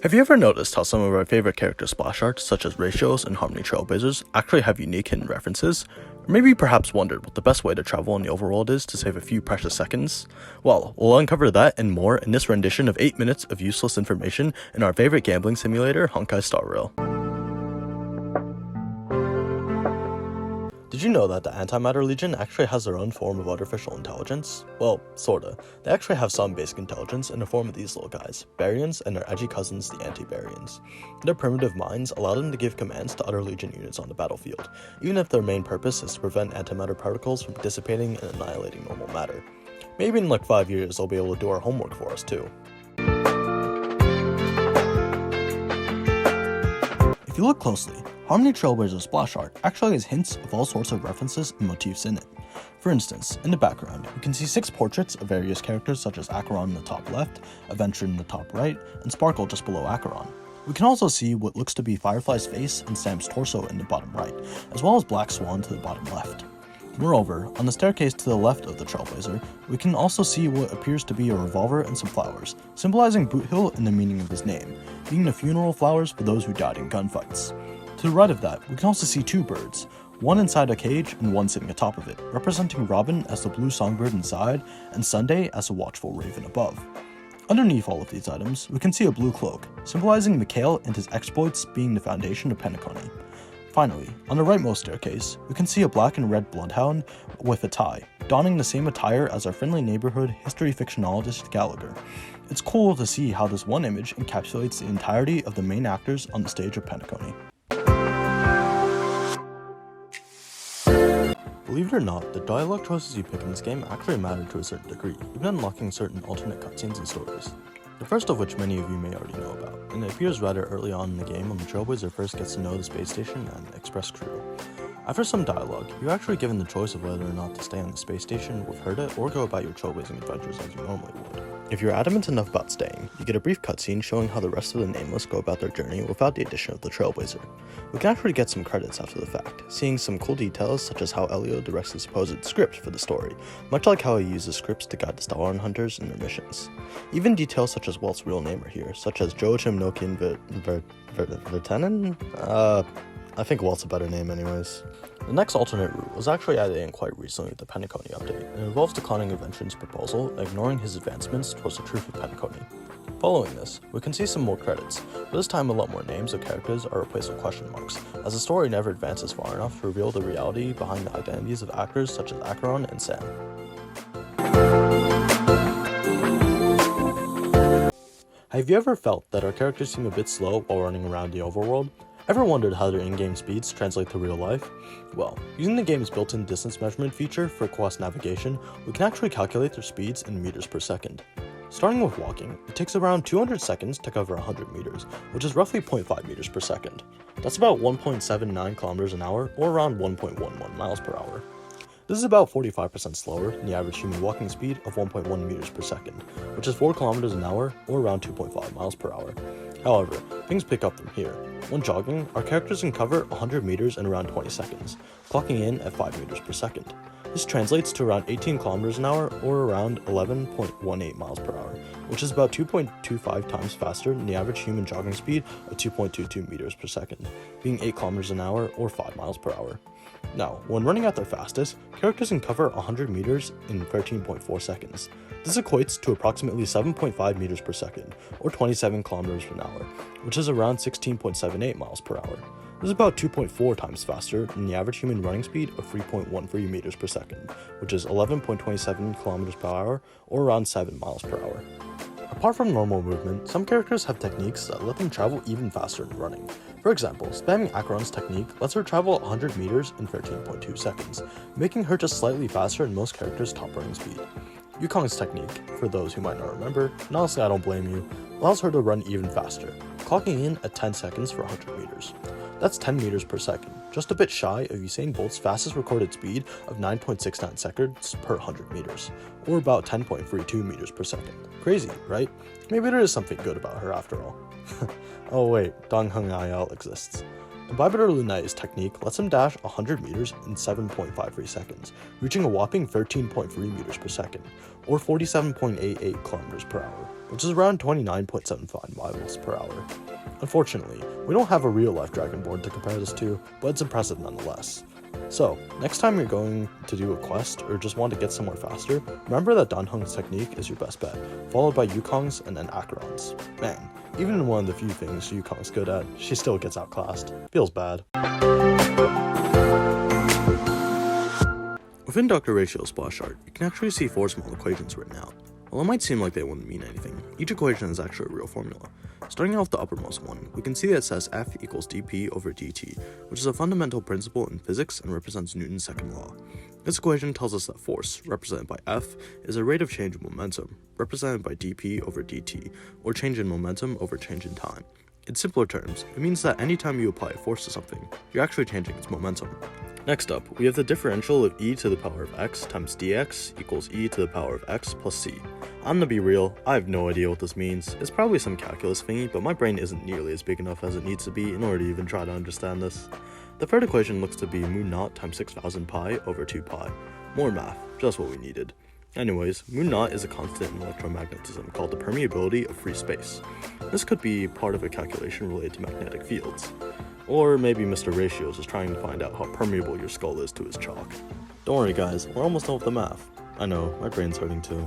Have you ever noticed how some of our favorite character splash arts, such as ratios and Harmony Trailblazers, actually have unique hidden references? Or maybe perhaps wondered what the best way to travel in the overworld is to save a few precious seconds? Well, we'll uncover that and more in this rendition of 8 minutes of useless information in our favorite gambling simulator, Honkai Star Rail. Did you know that the Antimatter Legion actually has their own form of artificial intelligence? Well, sorta. They actually have some basic intelligence in the form of these little guys, Baryons, and their edgy cousins, the Anti-Baryons. Their primitive minds allow them to give commands to other Legion units on the battlefield, even if their main purpose is to prevent antimatter particles from dissipating and annihilating normal matter. Maybe in like 5 years they'll be able to do our homework for us too. If you look closely, Harmony Trailblazer's splash art actually has hints of all sorts of references and motifs in it. For instance, in the background, you can see 6 portraits of various characters such as Acheron in the top left, Adventure in the top right, and Sparkle just below Acheron. We can also see what looks to be Firefly's face and Sam's torso in the bottom right, as well as Black Swan to the bottom left. Moreover, on the staircase to the left of the Trailblazer, we can also see what appears to be a revolver and some flowers, symbolizing Boot Hill and the meaning of his name, being the funeral flowers for those who died in gunfights. To the right of that, we can also see 2 birds, one inside a cage and one sitting atop of it, representing Robin as the blue songbird inside and Sunday as a watchful raven above. Underneath all of these items, we can see a blue cloak, symbolizing Mikhail and his exploits being the foundation of Penacony. Finally, on the rightmost staircase, we can see a black and red bloodhound with a tie, donning the same attire as our friendly neighborhood history fictionologist Gallagher. It's cool to see how this one image encapsulates the entirety of the main actors on the stage of Penacony. Believe it or not, the dialogue choices you pick in this game actually matter to a certain degree, even unlocking certain alternate cutscenes and stories. The first of which many of you may already know about, and it appears rather early on in the game when the Trailblazer first gets to know the space station and express crew. After some dialogue, you're actually given the choice of whether or not to stay on the space station with Herta or go about your trailblazing adventures as you normally would. If you're adamant enough about staying, you get a brief cutscene showing how the rest of the Nameless go about their journey without the addition of the Trailblazer. We can actually get some credits after the fact, seeing some cool details such as how Elio directs the supposed script for the story, much like how he uses scripts to guide the Stalin Hunters in their missions. Even details such as Walt's real name are here, such as Joachim Nokian Vertanen? I think Walt's a better name anyways. The next alternate route was actually added in quite recently with the Penacony update, and involves declining Adventure's proposal, ignoring his advancements towards the truth of Penacony. Following this, we can see some more credits, but this time a lot more names of characters are replaced with question marks, as the story never advances far enough to reveal the reality behind the identities of actors such as Acheron and Sam. Have you ever felt that our characters seem a bit slow while running around the overworld? Ever wondered how their in-game speeds translate to real life? Well, using the game's built-in distance measurement feature for quest navigation, we can actually calculate their speeds in meters per second. Starting with walking, it takes around 200 seconds to cover 100 meters, which is roughly 0.5 meters per second. That's about 1.79 kilometers an hour, or around 1.11 miles per hour. This is about 45% slower than the average human walking speed of 1.1 meters per second, which is 4 kilometers an hour, or around 2.5 miles per hour. However, things pick up from here. When jogging, our characters can cover 100 meters in around 20 seconds, clocking in at 5 meters per second. This translates to around 18 kilometers an hour, or around 11.18 miles per hour, which is about 2.25 times faster than the average human jogging speed of 2.22 meters per second, being 8 kilometers an hour, or 5 miles per hour. Now, when running at their fastest, characters can cover 100 meters in 13.4 seconds. This equates to approximately 7.5 meters per second, or 27 kilometers per hour, which is around 16.78 miles per hour. This is about 2.4 times faster than the average human running speed of 3.13 meters per second, which is 11.27 kilometers per hour, or around 7 miles per hour. Apart from normal movement, some characters have techniques that let them travel even faster than running. For example, spamming Acheron's technique lets her travel 100 meters in 13.2 seconds, making her just slightly faster than most characters' top running speed. Yukong's technique, for those who might not remember, and honestly I don't blame you, allows her to run even faster, clocking in at 10 seconds for 100 meters. That's 10 meters per second, just a bit shy of Usain Bolt's fastest recorded speed of 9.69 seconds per 100 meters, or about 10.32 meters per second. Crazy, right? Maybe there is something good about her after all. Oh wait, Dong Hung Il exists. The Bipedal Lunite's technique lets him dash 100 meters in 7.53 seconds, reaching a whopping 13.3 meters per second, or 47.88 kilometers per hour, which is around 29.75 miles per hour. Unfortunately, we don't have a real-life Dragonborn to compare this to, but it's impressive nonetheless. So, next time you're going to do a quest or just want to get somewhere faster, remember that Danhung's technique is your best bet, followed by Yukong's and then Acheron's. Man, even in one of the few things Yukong's good at, she still gets outclassed. Feels bad. Within Dr. Ratio's splash art, you can actually see 4 small equations written out. While it might seem like they wouldn't mean anything, each equation is actually a real formula. Starting off the uppermost one, we can see that it says F equals dp over dt, which is a fundamental principle in physics and represents Newton's second law. This equation tells us that force, represented by F, is a rate of change in momentum, represented by dp over dt, or change in momentum over change in time. In simpler terms, it means that anytime you apply a force to something, you're actually changing its momentum. Next up, we have the differential of e to the power of x times dx equals e to the power of x plus c. I'm gonna be real, I have no idea what this means. It's probably some calculus thingy, but my brain isn't nearly as big enough as it needs to be in order to even try to understand this. The third equation looks to be mu naught times 6,000 pi over 2 pi. More math, just what we needed. Anyways, mu naught is a constant in electromagnetism called the permeability of free space. This could be part of a calculation related to magnetic fields. Or maybe Mr. Ratios is trying to find out how permeable your skull is to his chalk. Don't worry guys, we're almost done with the math. I know, my brain's hurting too.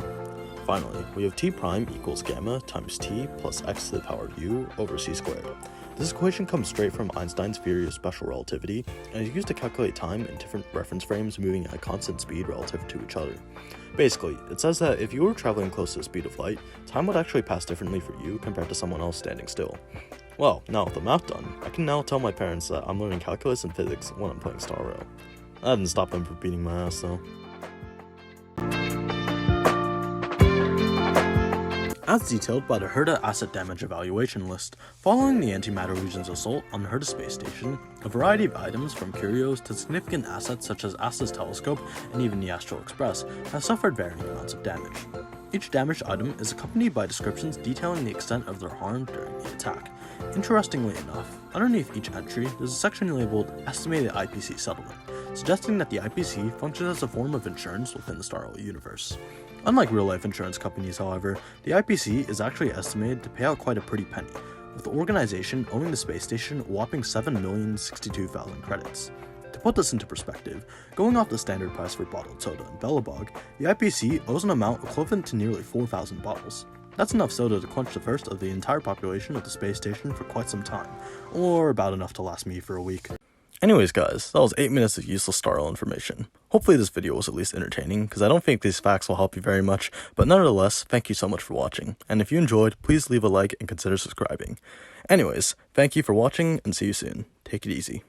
Finally, we have t prime equals gamma times t plus x to the power of u over c squared. This equation comes straight from Einstein's theory of special relativity, and is used to calculate time in different reference frames moving at a constant speed relative to each other. Basically, it says that if you were traveling close to the speed of light, time would actually pass differently for you compared to someone else standing still. Well, now with the math done, I can now tell my parents that I'm learning calculus and physics when I'm playing Star Rail. That didn't stop them from beating my ass though. As detailed by the Herta Asset Damage Evaluation list, following the Antimatter Legion's assault on the Herta space station, a variety of items from curios to significant assets such as Asta's telescope and even the Astral Express have suffered varying amounts of damage. Each damaged item is accompanied by descriptions detailing the extent of their harm during the attack. Interestingly enough, underneath each entry, there's a section labeled Estimated IPC Settlement, suggesting that the IPC functions as a form of insurance within the Star Rail universe. Unlike real-life insurance companies, however, the IPC is actually estimated to pay out quite a pretty penny, with the organization owing the space station a whopping 7,062,000 credits. To put this into perspective, going off the standard price for bottled soda in Belobog, the IPC owes an amount equivalent to nearly 4,000 bottles. That's enough soda to quench the thirst of the entire population of the space station for quite some time, or about enough to last me for a week. Anyways guys, that was 8 minutes of useless Star Rail information. Hopefully this video was at least entertaining, because I don't think these facts will help you very much, but nonetheless, thank you so much for watching, and if you enjoyed, please leave a like and consider subscribing. Anyways, thank you for watching, and see you soon. Take it easy.